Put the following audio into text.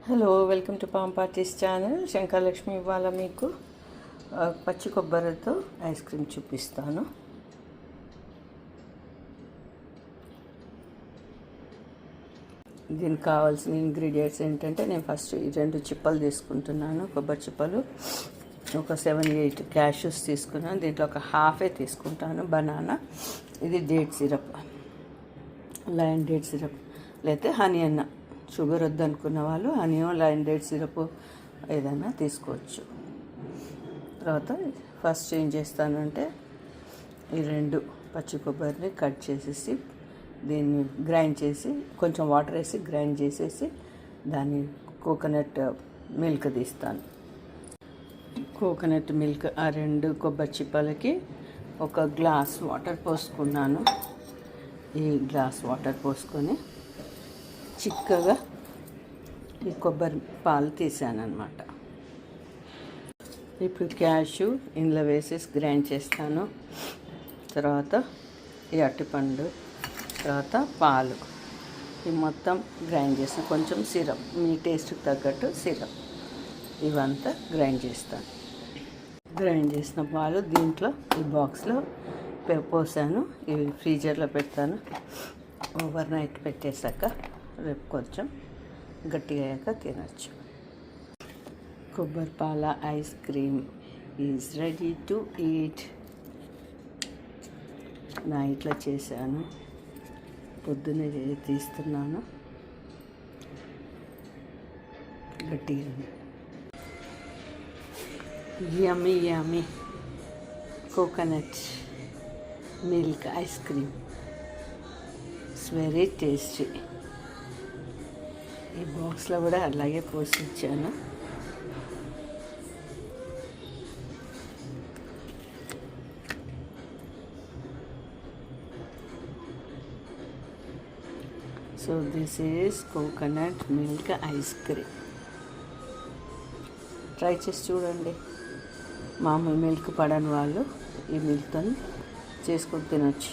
Hello, welcome to palm parties channel. Shankaralakshmi ఇవాళ మీకు పచ్చి కొబ్బరితో ఐస్ క్రీమ్ చూపిస్తాను. దీనికి కావాల్సిన ఇంగ్రీడియంట్స్ ఏంటంటే, నేను ఫస్ట్ ఈ 2 చిప్పలు తీసుకుంటున్నాను. కొబ్బరి చిప్పలు ఒక 7-8 క్యాష్యూస్ తీసుకున్నాను. దీంట్లో ఒక హాఫే తీసుకుంటాను బనానా. ఇది date syrup, lion date syrup, లేకపోతే హనీ అన్న. షుగర్ వద్దనుకున్న వాళ్ళు హనీ లయన్ డేట్ సిరప్ ఏదైనా తీసుకోవచ్చు. తర్వాత ఫస్ట్ ఏం చేస్తానంటే, ఈ 2 పచ్చి కొబ్బరిని కట్ చేసేసి దీన్ని గ్రైండ్ చేసి కొంచెం వాటర్ వేసి గ్రైండ్ చేసేసి దాన్ని కోకోనట్ మిల్క్ తీస్తాను. కోకోనట్ మిల్క్ ఆ 2 కొబ్బరి చిప్పలకి ఒక గ్లాస్ వాటర్ పోసుకున్నాను. ఈ గ్లాస్ వాటర్ పోసుకొని చిక్కగా ఈ కొబ్బరి పాలు తీసానమాట. ఇప్పుడు క్యాష్యూ ఇందులో వేసేసి గ్రైండ్ చేస్తాను. తర్వాత ఈ అరటిపండు, తర్వాత పాలు, ఈ మొత్తం గ్రైండ్ చేస్తాను. కొంచెం సిరప్, మీ టేస్ట్కి తగ్గట్టు సిరప్, ఇవంతా గ్రైండ్ చేస్తాను. గ్రైండ్ చేసిన పాలు దీంట్లో ఈ బాక్స్లో పోసాను. ఇవి ఫ్రీజర్లో పెడతాను. ఓవర్ నైట్ పెట్టేశాక రేపు కొంచెం గట్టిగా అయ్యాక తినచ్చు. కొబ్బరి పాల ice cream is ready to eat. నైట్లో చేశాను, పొద్దున్నే తీస్తున్నాను. గట్టిగా yummy yummy coconut milk ice cream. It's very tasty. ఈ బాక్స్లో కూడా అలాగే పోసి ఇచ్చాను. So this is coconut milk ice cream. Try చేసి చూడండి. మామూలు మిల్క్ పడని వాళ్ళు ఈ మిల్క్తో చేసుకొని తినచ్చు.